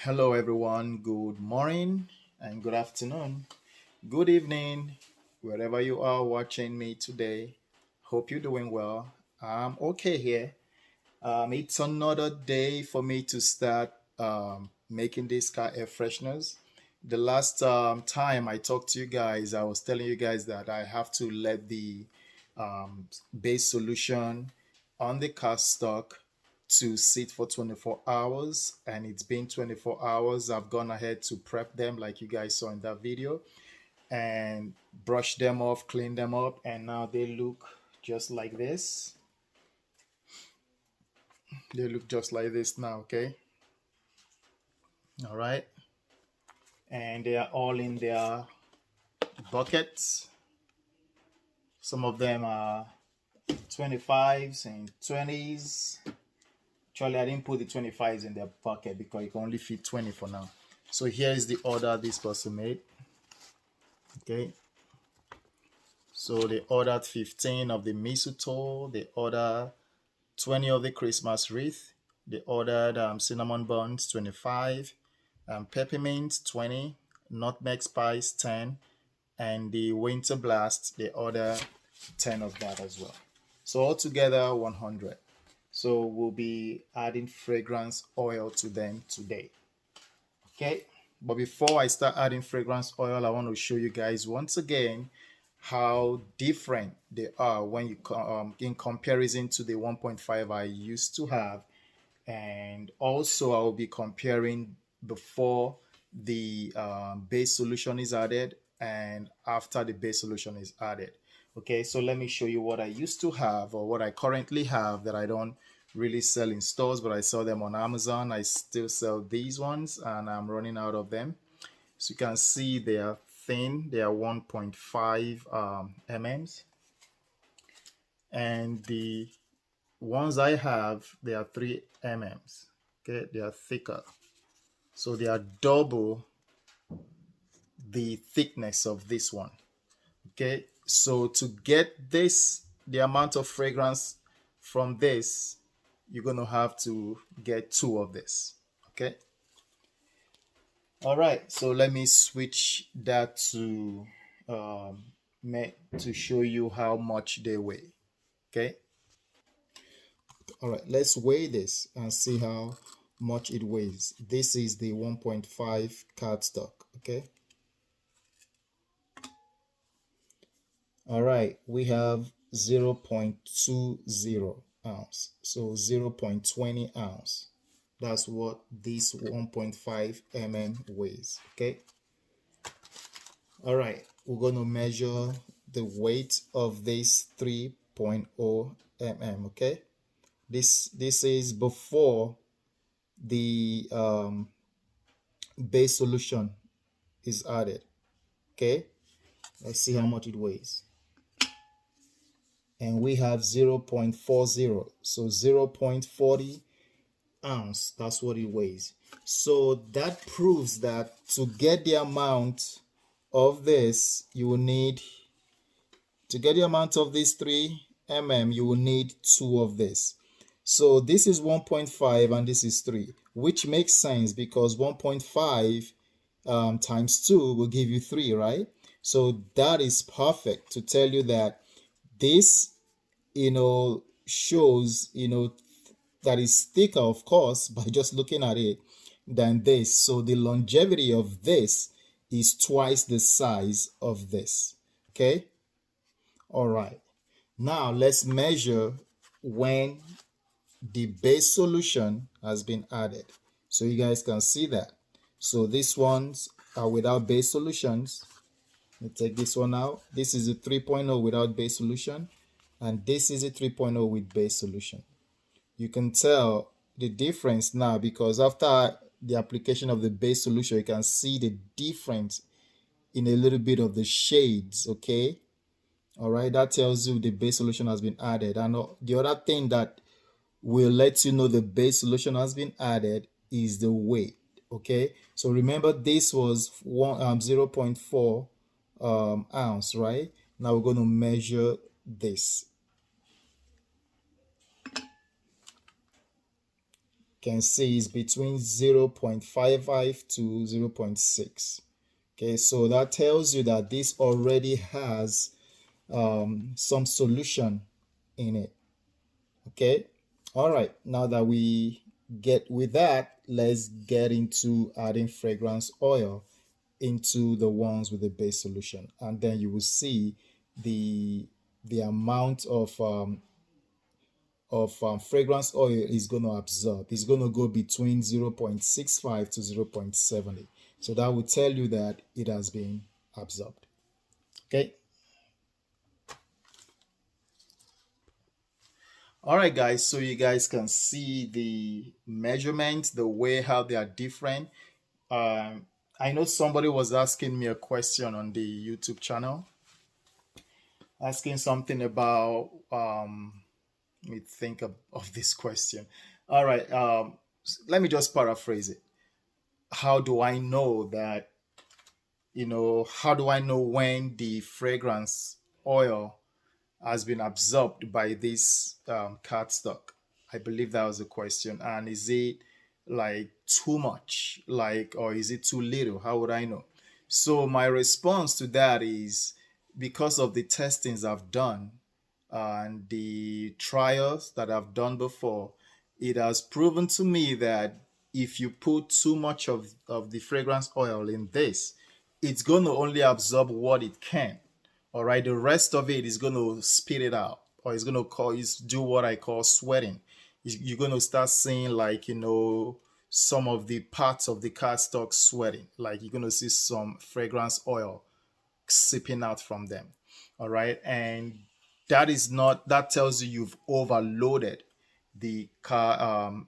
Hello, everyone. Good morning and good afternoon. Good evening, wherever you are watching me today. Hope you're doing well. I'm okay here. It's another day for me to start making these car air fresheners. The last time I talked to you guys, I was telling you guys that I have to let the base solution on the car stock to sit for 24 hours, and it's been 24 hours. I've gone ahead to prep them like you guys saw in that video and brush them off, clean them up, and now they look just like this. They look just like this now, okay? All right. And they are all in their buckets. Some of them are 25s and 20s. Actually, I didn't put the 25s in their bucket because it can only fit 20 for now. So here is the order this person made. Okay. So they ordered 15 of the mistletoe. They ordered 20 of the Christmas wreath. They ordered cinnamon buns, 25, peppermint, 20, nutmeg spice, 10, and the winter blast, they order 10 of that as well. So altogether 100. So we'll be adding fragrance oil to them today. Okay, but before I start adding fragrance oil, I want to show you guys once again how different they are when you in comparison to the 1.5 I used to have, and also I will be comparing before the base solution is added and after the base solution is added. Okay, so let me show you what I used to have or what I currently have that I don't really sell in stores, but I sell them on Amazon. I still sell these ones and I'm running out of them. So you can see they are thin, they are 1.5 mm's, and the ones I have, they are 3 mm's. Okay, they are thicker, so they are double the thickness of this one. Okay, so to get this, the amount of fragrance from this, you're gonna have to get 2 of this. Okay, all right, so let me switch that to to show you how much they weigh. Okay, all right, let's weigh this and see how much it weighs. This is the 1.5 cardstock. Okay, all right, we have 0.20 ounce, so 0.20 ounce. That's what this 1.5 weighs. Okay, all right, we're going to measure the weight of this 3.0 okay. This is before the base solution is added. Okay, let's see how much it weighs. And we have 0.40, so 0.40 ounce. That's what it weighs. So that proves that to get the amount of this, you will need, to get the amount of this 3 you will need 2 of this. So this is 1.5 and this is 3, which makes sense because 1.5 times 2 will give you 3, right? So that is perfect to tell you that this, shows, that is thicker, of course, by just looking at it than this. So the longevity of this is twice the size of this. Okay. All right. Now let's measure when the base solution has been added. So you guys can see that. So these ones are without base solutions. Let me take this one out. This is a 3.0 without base solution, and this is a 3.0 with base solution. You can tell the difference now because after the application of the base solution, you can see the difference in a little bit of the shades. Okay, all right, that tells you the base solution has been added. And the other thing that will let you know the base solution has been added is the weight. Okay, so remember this was 0.4 ounce, right? Now we're going to measure this. can see is between 0.55 to 0.6. Okay, so that tells you that this already has some solution in it. Okay, all right, now that we get with that, let's get into adding fragrance oil into the ones with the base solution, and then you will see the amount of fragrance oil is going to absorb. It's going to go between 0.65 to 0.70. So that will tell you that it has been absorbed. Okay. All right, guys. So you guys can see the measurements, the way how they are different. I know somebody was asking me a question on the YouTube channel, asking something about let me think of this question. All right, let me just paraphrase it. How do I know that, how do I know when the fragrance oil has been absorbed by this cardstock? I believe that was the question. And is it like too much, like, or is it too little? How would I know? So my response to that is, because of the testings I've done and the trials that I've done before, it has proven to me that if you put too much of the fragrance oil in this, it's going to only absorb what it can. All right, the rest of it is going to spit it out, or it's going to do what I call sweating. You're going to start seeing, like, some of the parts of the cardstock sweating. Like, you're going to see some fragrance oil sipping out from them. All right, and that tells you you've overloaded the cardstock.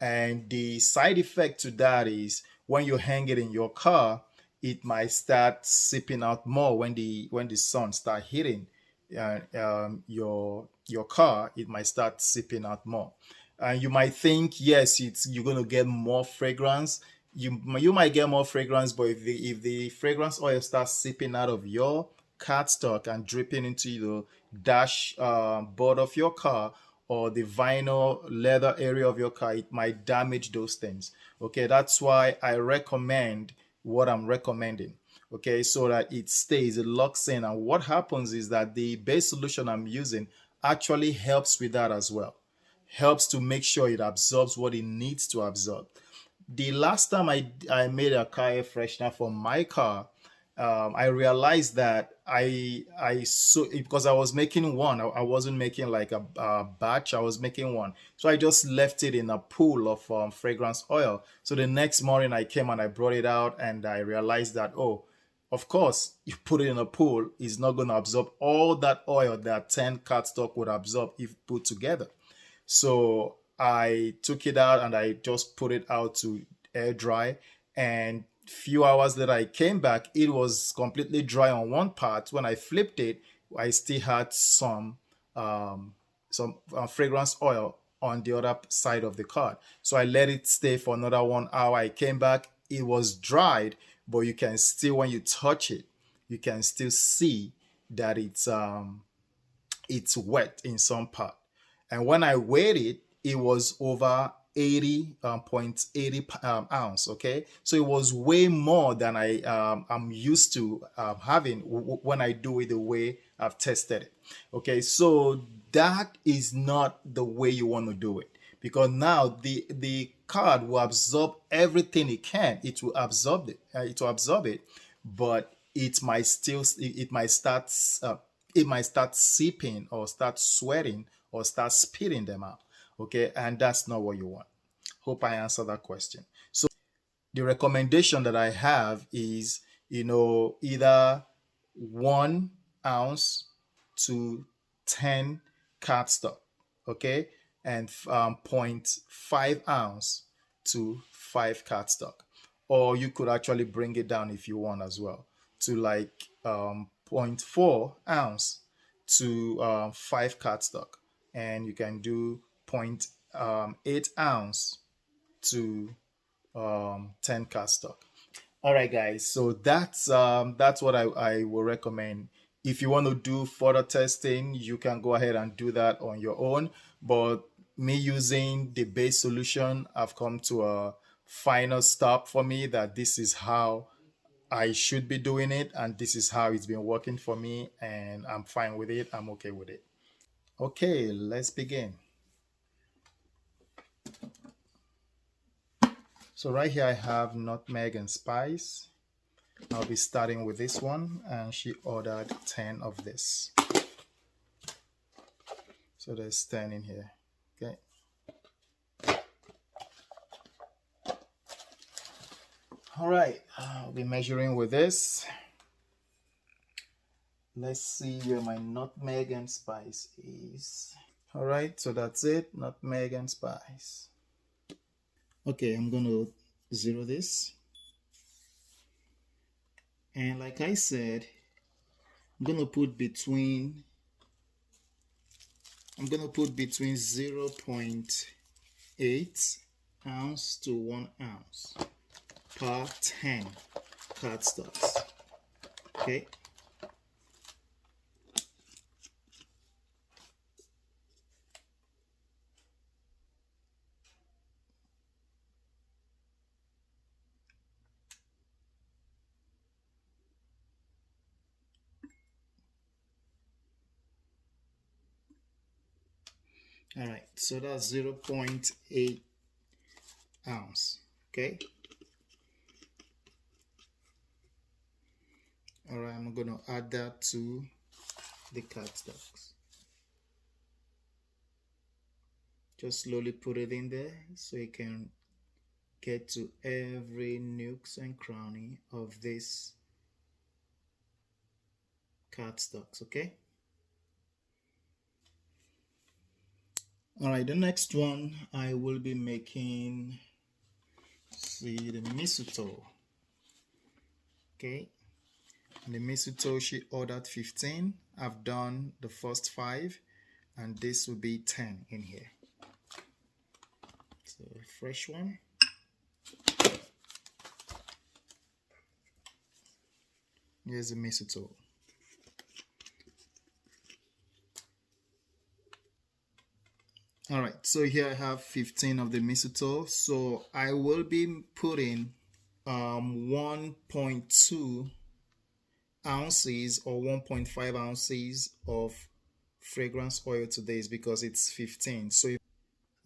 And the side effect to that is, when you hang it in your car, it might start sipping out more when the sun start hitting your car. It might start sipping out more, and you might think, yes, you're going to get more fragrance. You might get more fragrance, but if the fragrance oil starts sipping out of your cardstock and dripping into the dash board of your car, or the vinyl leather area of your car, it might damage those things. Okay, that's why I recommend what I'm recommending. Okay, so that it stays, it locks in. And what happens is that the base solution I'm using actually helps with that as well. Helps to make sure it absorbs what it needs to absorb. The last time I made a car air freshener for my car, I realized that because I was making one. I wasn't making like a batch. I was making one, so I just left it in a pool of fragrance oil. So the next morning I came and I brought it out, and I realized that, oh, of course, you put it in a pool, it's not going to absorb all that oil that 10 cardstock would absorb if put together. So I took it out and I just put it out to air dry. And few hours later, I came back. It was completely dry on one part. When I flipped it, I still had some fragrance oil on the other side of the card. So I let it stay for another 1 hour. I came back. It was dried, but you can still, when you touch it, you can still see that it's wet in some part. And when I weighed it, it was over 80.80 ounce. Okay, so it was way more than I'm used to having when I do it the way I've tested it. Okay, so that is not the way you want to do it, because now the card will absorb everything it can. It will absorb it. But it might start seeping, or start sweating, or start spitting them out. Okay, and that's not what you want. Hope I answered that question. So the recommendation that I have is, either 1 ounce to 10 cardstock, okay, and 0.5 ounce to 5 cardstock. Or you could actually bring it down if you want as well, to like 0.4 ounce to 5 cardstock, and you can do 0.8 ounce to 10 cardstock. All right, guys. So that's what I will recommend. If you want to do further testing, you can go ahead and do that on your own. But me using the base solution, I've come to a final stop for me that this is how I should be doing it, and this is how it's been working for me, and I'm fine with it. I'm okay with it. Okay, let's begin. So right here I have nutmeg and spice. I'll be starting with this one, and she ordered 10 of this. So there's 10 in here. Okay. All right, I'll be measuring with this. Let's see where my nutmeg and spice is. All right, so that's it, nutmeg and spice. Okay, I'm gonna zero this. And like I said, I'm gonna put between 0.8 ounce to 1 ounce per 10 cardstocks. Okay. All right, so that's 0.8 ounce. Okay. All right, I'm gonna add that to the cardstocks. Just slowly put it in there so you can get to every nooks and cranny of this cardstocks. Okay. All right, the next one I will be making, see, the mistletoe. Okay, and the mistletoe she ordered 15. I've done the first 5, and this will be 10 in here. So fresh one. Here's the mistletoe. All right, so here I have 15 of the mistletoe. So I will be putting 1.2 ounces or 1.5 ounces of fragrance oil to this because it's 15. So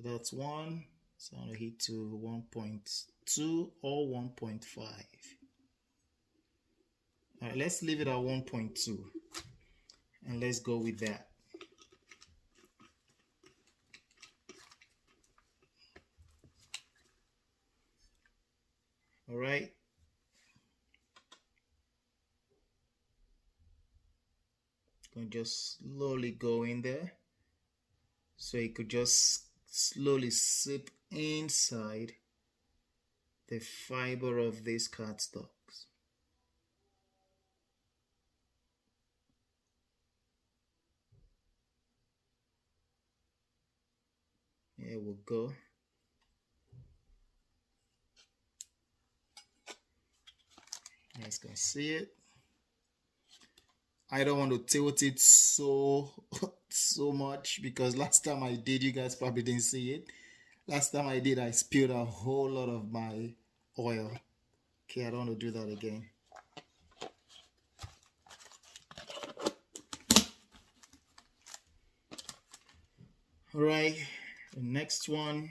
that's 1. So I'm gonna hit to 1.2 or 1.5. All right, let's leave it at 1.2 and let's go with that. All right. Gonna just slowly go in there so it could just slowly sip inside the fiber of these cardstocks. Here we go. You guys can see it. I don't want to tilt it so much because last time I did, you guys probably didn't see it. Last time I did, I spilled a whole lot of my oil. Okay, I don't want to do that again. All right, the next one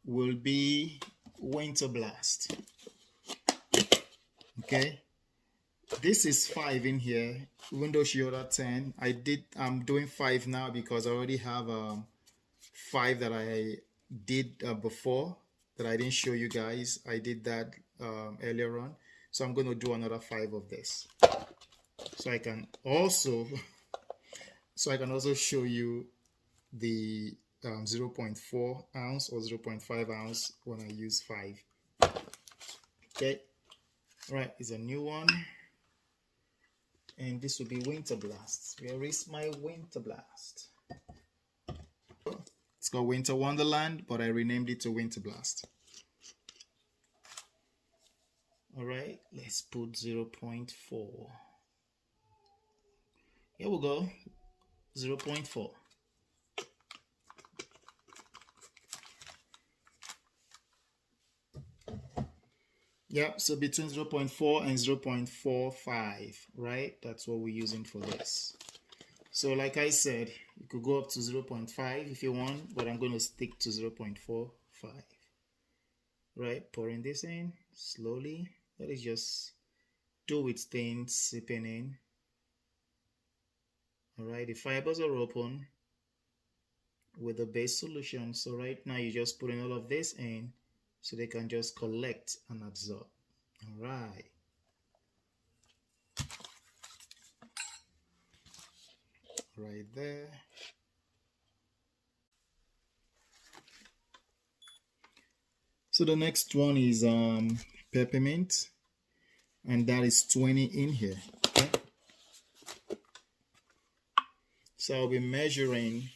will be Winter Blast. Okay, this is 5 in here, even though she ordered 10. I'm doing 5 now because I already have 5 that I did before that I didn't show you guys. I did that earlier on, so I'm going to do another 5 of this so I can also show you the 0.4 ounce or 0.5 ounce when I use 5. Okay, all right, it's a new one, and this will be Winter Blast. Where is my Winter Blast? It's called Winter Wonderland, but I renamed it to Winter Blast. All right, let's put 0.4. Here we go, 0.4. Yeah, so between 0.4 and 0.45, right? That's what we're using for this. So like I said, you could go up to 0.5 if you want, but I'm going to stick to 0.45. Right, pouring this in slowly. Let it just do its thing, sipping in. All right, the fibers are open with the base solution. So right now you're just putting all of this in so they can just collect and absorb. All right. Right there. So the next one is peppermint, and that is 20 in here. Okay. So I'll be measuring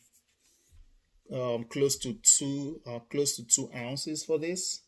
close to 2 ounces for this.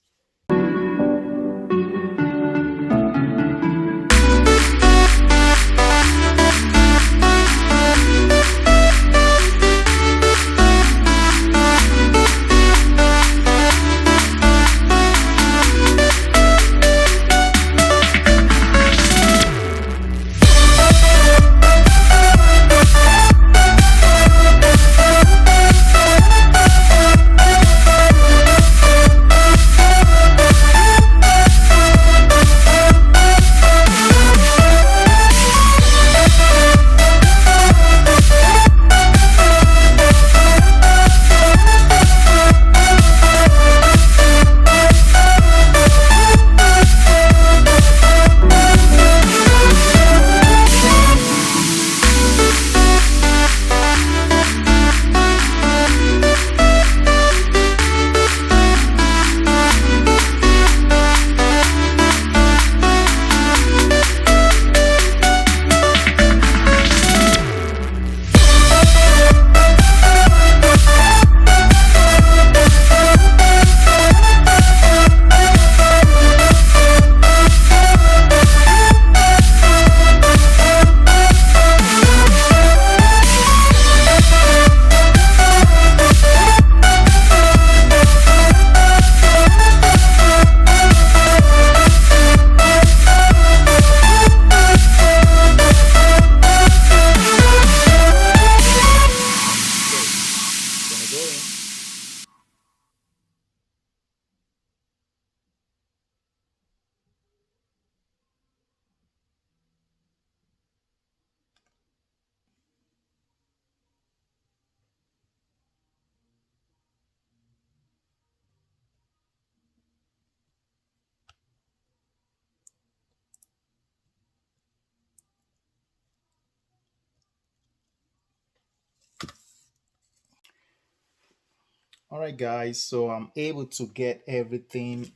All right, guys, so I'm able to get everything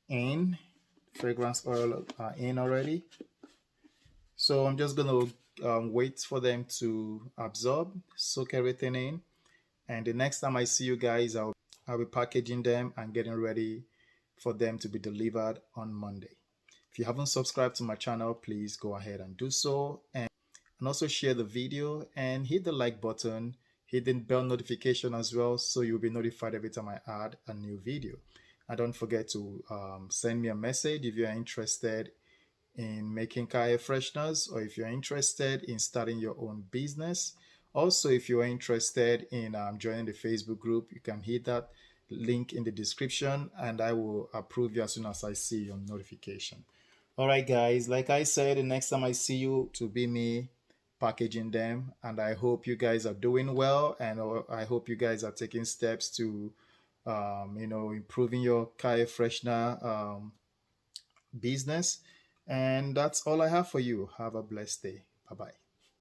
in, fragrance oil in already. So I'm just gonna wait for them to absorb, soak everything in, and the next time I see you guys, I'll be packaging them and getting ready for them to be delivered on Monday. If you haven't subscribed to my channel, please go ahead and do so, and also share the video and hit the like button, hit the bell notification as well, so you'll be notified every time I add a new video. And don't forget to send me a message if you're interested in making car air fresheners, or if you're interested in starting your own business. Also, if you're interested in joining the Facebook group, you can hit that link in the description and I will approve you as soon as I see your notification. All right, guys, like I said, the next time I see you, to be me packaging them. And I hope you guys are doing well, and I hope you guys are taking steps to improving your car air freshener business. And that's all I have for you. Have a blessed day. Bye bye.